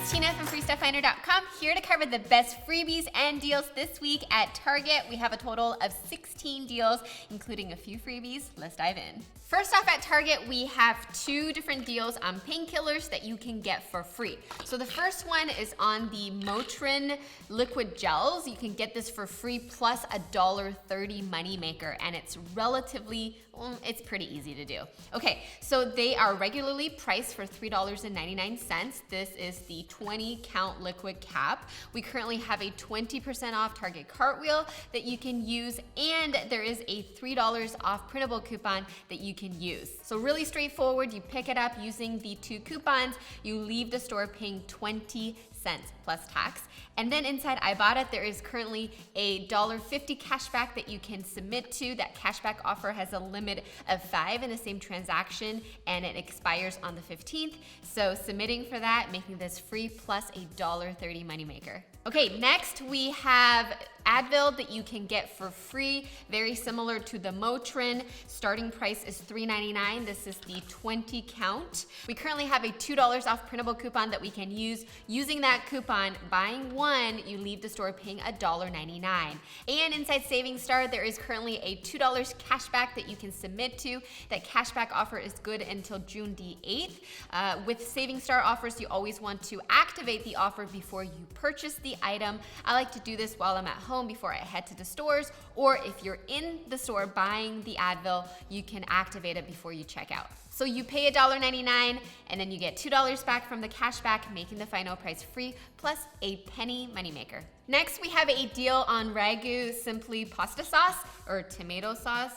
it's Tina from FreeStuffFinder.com here to cover the best freebies and deals this week at Target. We have a total of 16 deals, including a few freebies. Let's dive in. First off, at Target, we have two different deals on painkillers that you can get for free. So the first one is on the Motrin liquid gels. You can get this for free plus a $1.30 moneymaker, and it's relatively, it's pretty easy to do. Okay, so they are regularly priced for $3.99. This is the 20 count liquid cap. We currently have a 20% off Target cartwheel that you can use, and there is a $3 off printable coupon that you can use. So really straightforward. You pick it up using the two coupons. You leave the store paying 20 cents plus tax. And then inside Ibotta, there is currently a $1.50 cashback that you can submit to. That cashback offer has a limit of 5 in the same transaction, and it expires on the 15th. So submitting for that, making this free plus a $1.30 moneymaker. Okay, next we have Advil that you can get for free, very similar to the Motrin. Starting price is $3.99. This is the 20 count. We currently have a $2 off printable coupon that we can use. Using that coupon, buying one, you leave the store paying $1.99. And inside Savings Star, there is currently a $2 cashback that you can submit to. That cashback offer is good until June the 8th. With Savings Star offers, you always want to activate the offer before you purchase the item. I like to do this while I'm at home before I head to the stores, or if you're in the store buying the Advil, you can activate it before you check out. So you pay $1.99 and then you get $2 back from the cashback, making the final price free plus a penny moneymaker. Next, we have a deal on Ragu Simply Pasta Sauce or tomato sauce.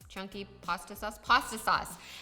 Chunky pasta sauce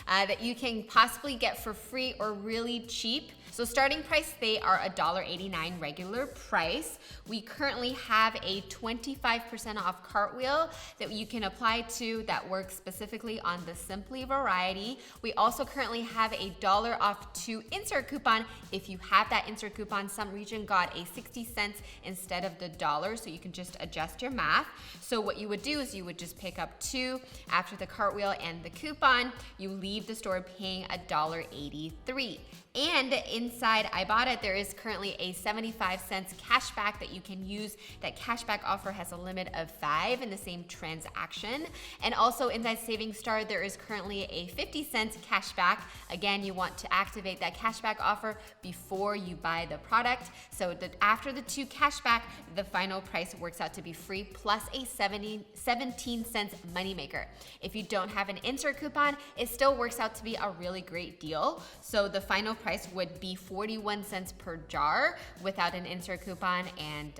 that you can possibly get for free or really cheap. So starting price, they are $1.89 regular price. We currently have a 25% off cartwheel that you can apply to that works specifically on the Simply variety. We also currently have a $1 off 2 insert coupon. If you have that insert coupon, some region got a 60 cents instead of the $1, so you can just adjust your math. So what you would do is you would just pick up 2 after the cartwheel and the coupon. You leave the store paying $1.83. And inside Ibotta, there is currently a 75 cents cashback that you can use. That cashback offer has a limit of 5 in the same transaction. And also inside Savings Star, there is currently a 50 cents cashback. Again, you want to activate that cashback offer before you buy the product. So after the 2 cashback, the final price works out to be free plus a 17 cents moneymaker. If you don't have an insert coupon, it still works out to be a really great deal. So the final price would be 41 cents per jar without an insert coupon, and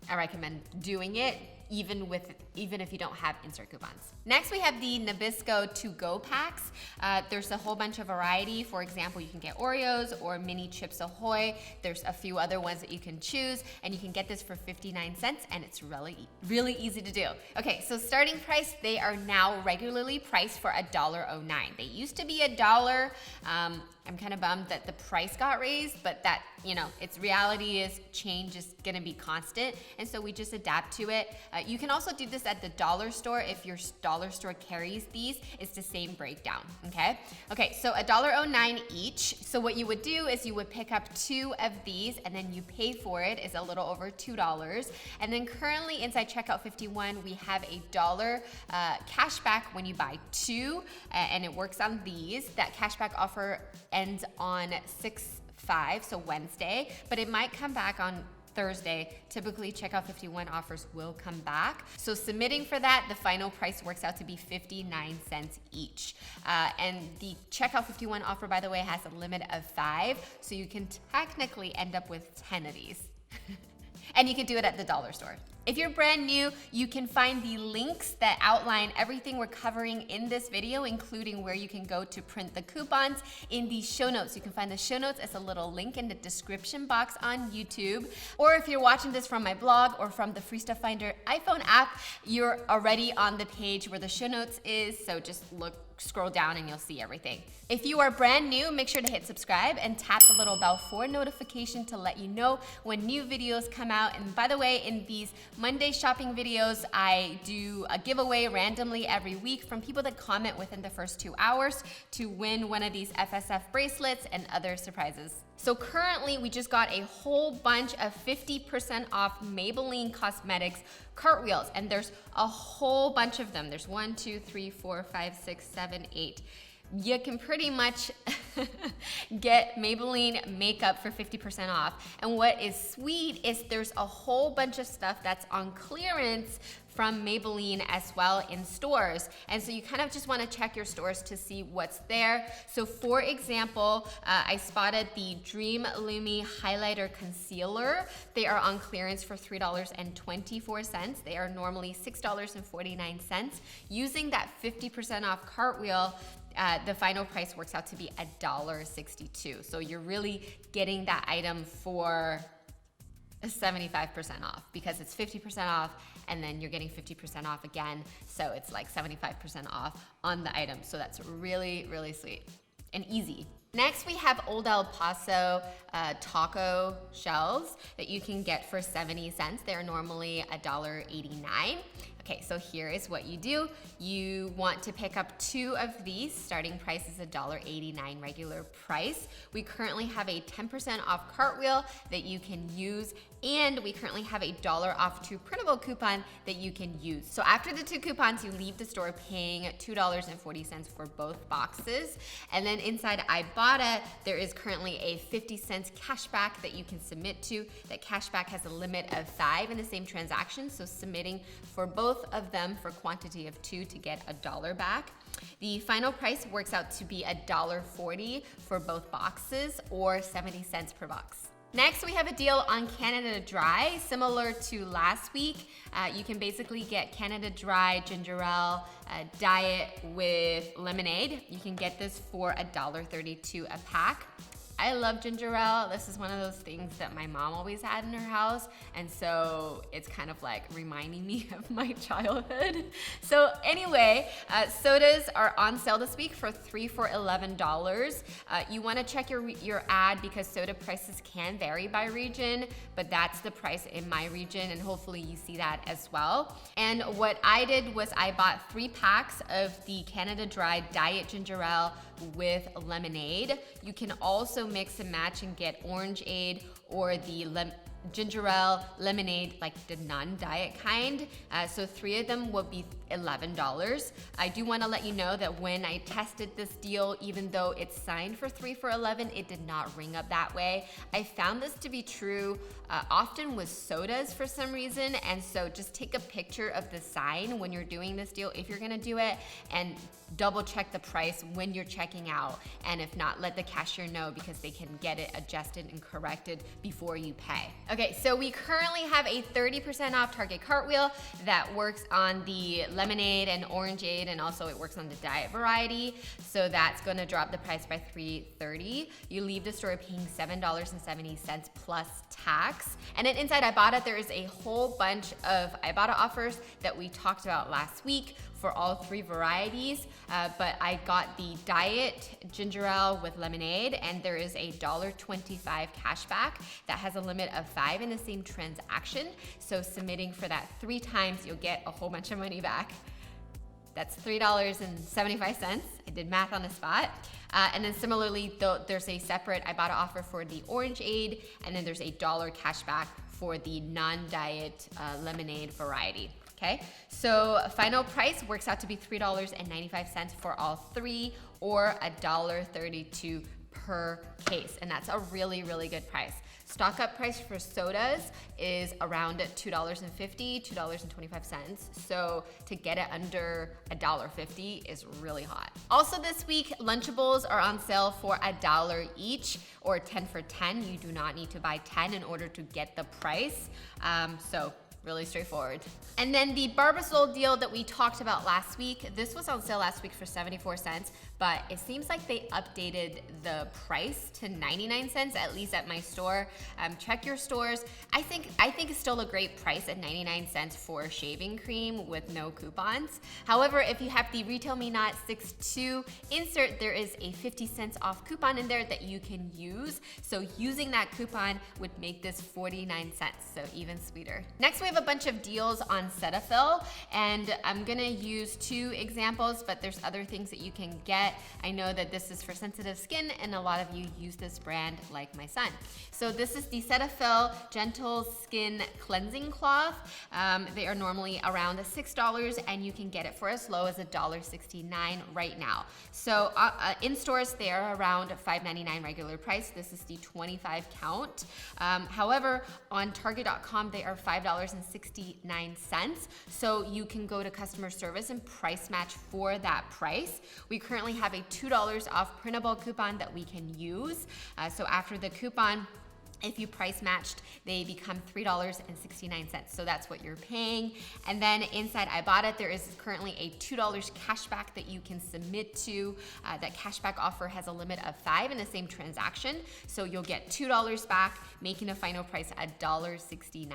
I recommend doing it even if you don't have insert coupons. Next, we have the Nabisco to-go packs. There's a whole bunch of variety. For example, you can get Oreos or mini Chips Ahoy. There's a few other ones that you can choose, and you can get this for 59 cents, and it's really easy to do. Okay, so starting price, they are now regularly priced for $1.09. They used to be $1. I'm kind of bummed that the price got raised, but that, its reality is change is gonna be constant, and so we just adapt to it. You can also do this at the dollar store if your dollar store carries these. It's the same breakdown, okay? Okay, so $1.09 each. So what you would do is you would pick up 2 of these, and then you pay for it is a little over $2. And then currently inside checkout 51, we have a $1 cashback when you buy 2, and it works on these. That cashback offer ends on 6/5, so Wednesday, but it might come back on Thursday. Typically, checkout 51 offers will come back. So submitting for that, the final price works out to be 59 cents each. And the checkout 51 offer, by the way, has a limit of 5, so you can technically end up with 10 of these. And you can do it at the dollar store. If you're brand new, you can find the links that outline everything we're covering in this video, including where you can go to print the coupons in the show notes. You can find the show notes as a little link in the description box on YouTube. Or if you're watching this from my blog or from the Free Stuff Finder iPhone app, you're already on the page where the show notes is, so just scroll down and you'll see everything. If you are brand new, make sure to hit subscribe and tap the little bell for notification to let you know when new videos come out. And by the way, in these Monday shopping videos, I do a giveaway randomly every week from people that comment within the first 2 hours to win one of these FSF bracelets and other surprises. So currently, we just got a whole bunch of 50% off Maybelline Cosmetics cartwheels, and there's a whole bunch of them. There's 1, 2, 3, 4, 5, 6, 7, 8. You can pretty much get Maybelline makeup for 50% off. And what is sweet is there's a whole bunch of stuff that's on clearance from Maybelline as well in stores. And so you kind of just want to check your stores to see what's there. So for example, I spotted the Dream Lumi Highlighter Concealer. They are on clearance for $3.24. They are normally $6.49. Using that 50% off cartwheel, the final price works out to be $1.62. So you're really getting that item for 75% off because it's 50% off and then you're getting 50% off again. So it's like 75% off on the item. So that's really, really sweet and easy. Next, we have Old El Paso taco shells that you can get for 70 cents. They're normally $1.89. Okay, so here is what you do. You want to pick up 2 of these. Starting price is $1.89 regular price. We currently have a 10% off cartwheel that you can use, and we currently have a $1 off 2 printable coupon that you can use. So after the 2 coupons, you leave the store paying $2.40 for both boxes. And then inside Ibotta, there is currently a 50 cents cashback that you can submit to. That cashback has a limit of 5 in the same transaction, so submitting for both of them for quantity of 2 to get $1 back. The final price works out to be $1.40 for both boxes or 70 cents per box. Next, we have a deal on Canada Dry. Similar to last week, you can basically get Canada Dry ginger ale diet with lemonade. You can get this for $1.32 a pack. I love ginger ale. This is one of those things that my mom always had in her house, and so it's kind of like reminding me of my childhood. So anyway, sodas are on sale this week for 3 for $11. You want to check your ad because soda prices can vary by region, but that's the price in my region, and hopefully you see that as well. And what I did was I bought 3 packs of the Canada Dry Diet Ginger Ale with lemonade. You can also mix and match and get orangeade or the ginger ale lemonade, like the non-diet kind. So 3 of them will be $11. I do want to let you know that when I tested this deal, even though it's signed for 3 for $11, it did not ring up that way. I found this to be true often with sodas for some reason, and so just take a picture of the sign when you're doing this deal if you're gonna do it, and double check the price when you're checking out, and if not, let the cashier know because they can get it adjusted and corrected before you pay. Okay, so we currently have a 30% off Target cartwheel that works on the lemonade and orangeade, and also it works on the diet variety. So that's gonna drop the price by $3.30. You leave the store paying $7.70 plus tax. And then inside Ibotta, there is a whole bunch of Ibotta offers that we talked about last week for all 3 varieties, but I got the diet ginger ale with lemonade, and there is a $1.25 cashback that has a limit of 5 in the same transaction. So submitting for that 3 times, you'll get a whole bunch of money back. That's $3.75. I did math on the spot. And then similarly, there's a separate Ibotta offer for the orangeade, and then there's a $1 cashback for the non-diet lemonade variety. Okay, so final price works out to be $3.95 for all 3, or $1.32 per case, and that's a really, really good price. Stock up price for sodas is around $2.50, $2.25. So to get it under $1.50 is really hot. Also this week, Lunchables are on sale for $1 each, or 10 for 10. You do not need to buy 10 in order to get the price. So really straightforward. And then the Barbasol deal that we talked about last week, this was on sale last week for 74 cents, but it seems like they updated the price to 99 cents, at least at my store. Check your stores. I think it's still a great price at 99 cents for shaving cream with no coupons. However, if you have the Retail Me Not 6.2 insert, there is a 50 cents off coupon in there that you can use. So using that coupon would make this 49 cents, so even sweeter. Next, we have a bunch of deals on Cetaphil, and I'm gonna use 2 examples, but there's other things that you can get. I know that this is for sensitive skin, and a lot of you use this brand like my son. So this is the Cetaphil Gentle Skin Cleansing Cloth. They are normally around $6, and you can get it for as low as $1.69 right now. So in stores, they are around $5.99 regular price. This is the 25 count. However, on Target.com, they are $5.69. So you can go to customer service and price match for that price. We currently have a $2 off printable coupon that we can use. So after the coupon, if you price matched, they become $3.69. So that's what you're paying. And then inside Ibotta, there is currently a $2 cashback that you can submit to. That cashback offer has a limit of 5 in the same transaction. So you'll get $2 back, making a final price $1.69.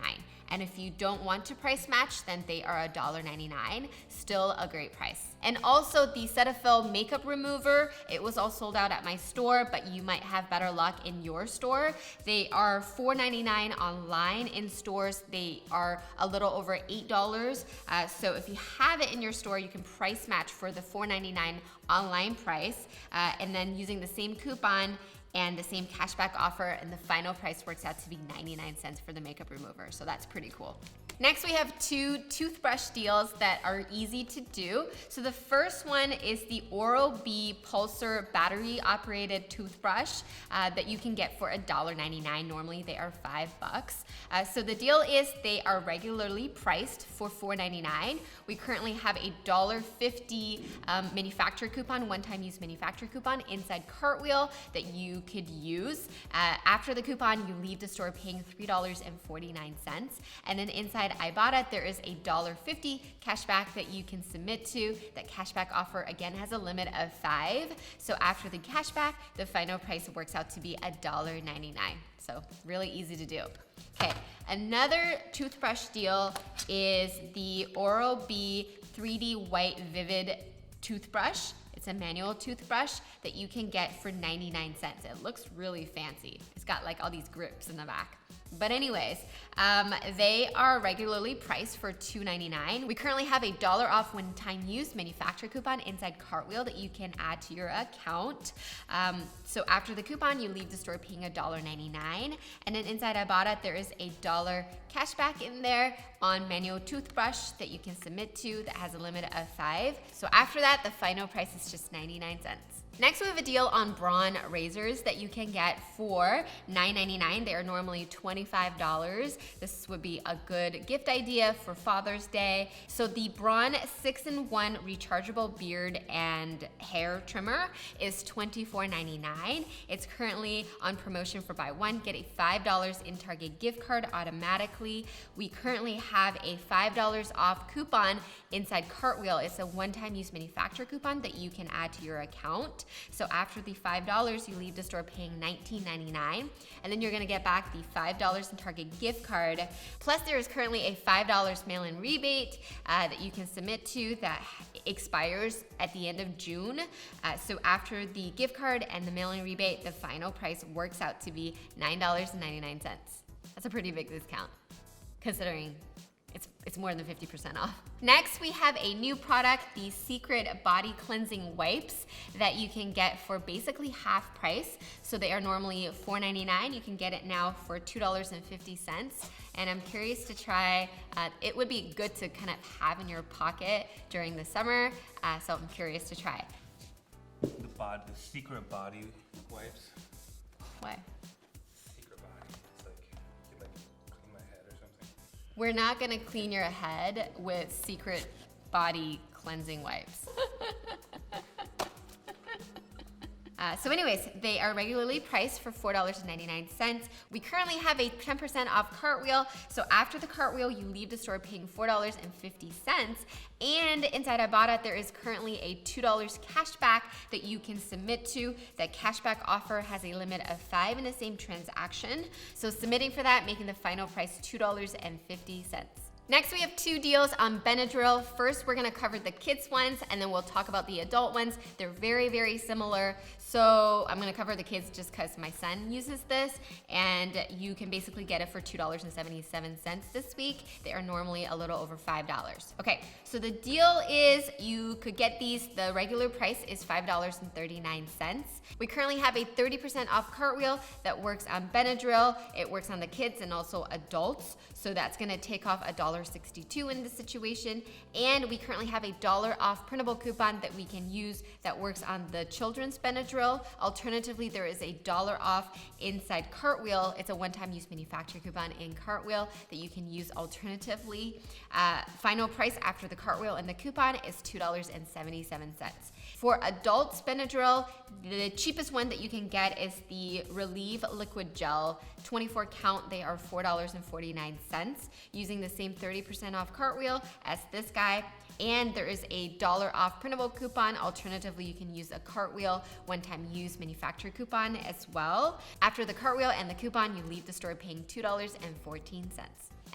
And if you don't want to price match, then they are $1.99. Still a great price. And also the Cetaphil makeup remover, it was all sold out at my store, but you might have better luck in your store. They are $4.99 online. In stores, they are a little over $8. So if you have it in your store, you can price match for the $4.99 online price, and then using the same coupon and the same cashback offer, and the final price works out to be 99 cents for the makeup remover. So that's pretty cool. Next, we have 2 toothbrush deals that are easy to do. So the first one is the Oral-B Pulsar battery operated toothbrush that you can get for $1.99. Normally they are $5. So the deal is they are regularly priced for $4.99. We currently have a $1.50 manufacturer coupon, one-time use manufacturer coupon inside Cartwheel that you could use. After the coupon, you leave the store paying $3.49. And then inside Ibotta, there is a $1.50 cashback that you can submit to. That cashback offer again has a limit of 5. So after the cashback, the final price works out to be $1.99. So really easy to do. Okay, another toothbrush deal is the Oral-B 3D White Vivid toothbrush. It's a manual toothbrush that you can get for 99 cents. It looks really fancy. It's got like all these grips in the back. But anyways, they are regularly priced for $2.99. We currently have a $1 off one-time use manufacturer coupon inside Cartwheel that you can add to your account. So after the coupon, you leave the store paying $1.99. And then inside Ibotta, there is a $1 cashback in there on manual toothbrush that you can submit to that has a limit of 5. So after that, the final price is just 99 cents. Next, we have a deal on Braun razors that you can get for $9.99. They are normally $25. This would be a good gift idea for Father's Day. So the Braun 6-in-1 rechargeable beard and hair trimmer is $24.99. It's currently on promotion for buy one, get a $5 in Target gift card automatically. We currently have a $5 off coupon inside Cartwheel. It's a one-time use manufacturer coupon that you can add to your account. So after the $5, you leave the store paying $19.99, and then you're gonna get back the $5 in Target gift card. Plus there is currently a $5 mail-in rebate that you can submit to that expires at the end of June. So after the gift card and the mail-in rebate, the final price works out to be $9.99. That's a pretty big discount, considering it's more than 50% off. Next, we have a new product, the Secret Body Cleansing Wipes that you can get for basically half price. So they are normally $4.99. You can get it now for $2.50. And I'm curious to try, it would be good to kind of have in your pocket during the summer. So I'm curious to try. The Secret Body Wipes. What? We're not gonna clean your head with Secret Body Cleansing Wipes. So anyways, they are regularly priced for $4.99. We currently have a 10% off Cartwheel. So after the Cartwheel, you leave the store paying $4.50. And inside Ibotta, there is currently a $2 cashback that you can submit to. That cashback offer has a limit of 5 in the same transaction. So submitting for that, making the final price $2.50. Next, we have 2 deals on Benadryl. First, we're gonna cover the kids ones, and then we'll talk about the adult ones. They're very, very similar. So I'm gonna cover the kids just because my son uses this, and you can basically get it for $2.77 this week. They are normally a little over $5. Okay, so the deal is you could get these, the regular price is $5.39. We currently have a 30% off cartwheel that works on Benadryl. It works on the kids and also adults. So that's gonna take off $1.62 in this situation. And we currently have a $1 off printable coupon that we can use that works on the children's Benadryl. Alternatively, there is a $1 off inside Cartwheel. It's a one-time use manufacturer coupon in Cartwheel that you can use alternatively. Final price after the Cartwheel and the coupon is $2.77. For adults Benadryl, the cheapest one that you can get is the Relieve Liquid Gel. 24 count, they are $4.49 using the same 30% off Cartwheel as this guy. And there is a $1 off printable coupon. Alternatively, you can use a Cartwheel one-time use manufacturer coupon as well. After the Cartwheel and the coupon, you leave the store paying $2.14.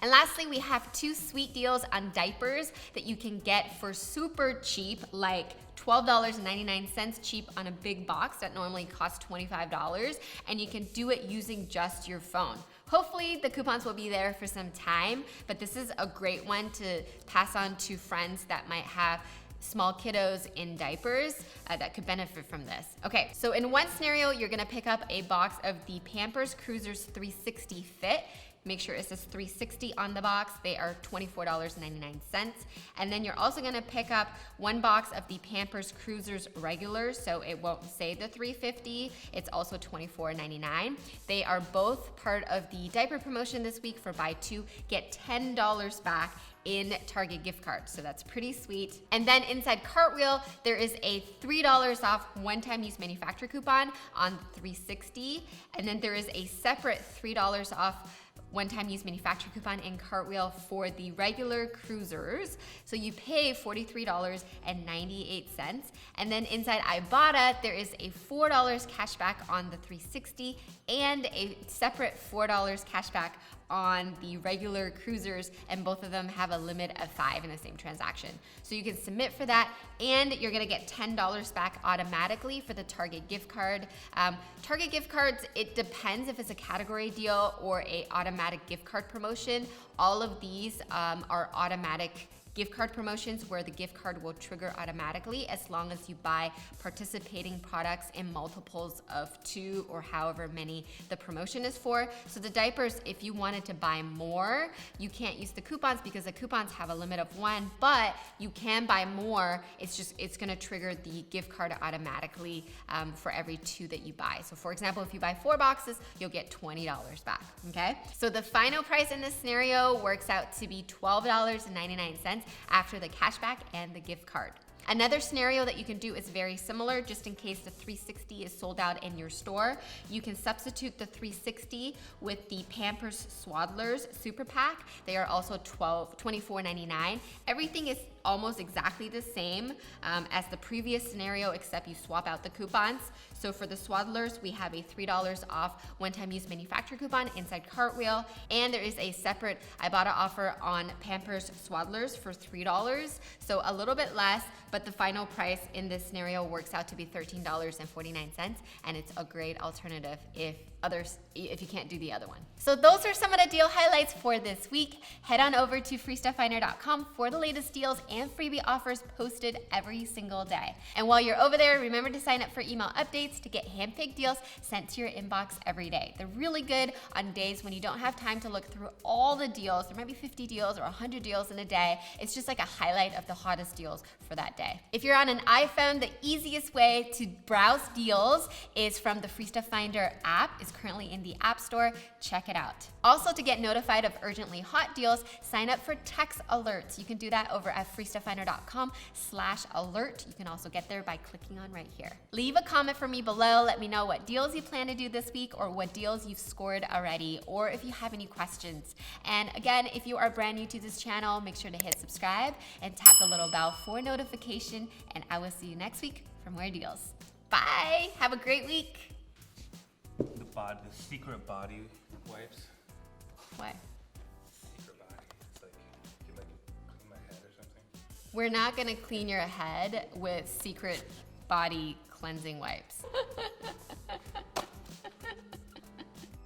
And lastly, we have 2 sweet deals on diapers that you can get for super cheap, like $12.99 cheap on a big box that normally costs $25, and you can do it using just your phone. Hopefully the coupons will be there for some time, but this is a great one to pass on to friends that might have small kiddos in diapers that could benefit from this. Okay, so in one scenario, you're gonna pick up a box of the Pampers Cruisers 360 Fit. Make sure it says 360 on the box. They are $24.99. And then you're also gonna pick up 1 box of the Pampers Cruisers Regulars, so it won't say the 350. It's also $24.99. They are both part of the diaper promotion this week for buy 2, get $10 back in Target gift cards, so that's pretty sweet. And then inside Cartwheel, there is a $3 off one-time use manufacturer coupon on 360, and then there is a separate $3 off one-time use manufacturer coupon in Cartwheel for the regular cruisers. So you pay $43.98. And then inside Ibotta, there is a $4 cash back on the 360 and a separate $4 cash back on the regular cruisers, and both of them have a limit of 5 in the same transaction. So you can submit for that, and you're gonna get $10 back automatically for the Target gift card. Target gift cards, it depends if it's a category deal or a automatic gift card promotion. All of these are automatic gift card promotions where the gift card will trigger automatically as long as you buy participating products in multiples of 2 or however many the promotion is for. So the diapers, if you wanted to buy more, you can't use the coupons because the coupons have a limit of 1, but you can buy more. It's gonna trigger the gift card automatically for every 2 that you buy. So for example, if you buy 4 boxes, you'll get $20 back, okay? So the final price in this scenario works out to be $12.99 after the cashback and the gift card. Another scenario that you can do is very similar, just in case the 360 is sold out in your store. You can substitute the 360 with the Pampers Swaddlers Super Pack. They are also $24.99. Everything is almost exactly the same as the previous scenario, except you swap out the coupons. So for the Swaddlers, we have a $3 off one-time use manufacturer coupon inside Cartwheel, and there is a separate Ibotta offer on Pampers Swaddlers for $3, so a little bit less, but the final price in this scenario works out to be $13.49, and it's a great alternative if you can't do the other one. So those are some of the deal highlights for this week. Head on over to freestufffinder.com for the latest deals and freebie offers posted every single day. And while you're over there, remember to sign up for email updates to get hand-picked deals sent to your inbox every day. They're really good on days when you don't have time to look through all the deals. There might be 50 deals or 100 deals in a day. It's just like a highlight of the hottest deals for that day. If you're on an iPhone, the easiest way to browse deals is from the Free Stuff Finder app. It's currently in the App Store. Check it out. Also, to get notified of urgently hot deals, sign up for text alerts. You can do that over at freestufffinder.com/alert. You can also get there by clicking on right here. Leave a comment for me below. Let me know what deals you plan to do this week or what deals you've scored already, or if you have any questions. And again, if you are brand new to this channel, make sure to hit subscribe and tap the little bell for notification, and I will see you next week for more deals. Bye! Have a great week! The secret body wipes. What? Secret body. It's like We're not gonna clean your head with secret body cleansing wipes.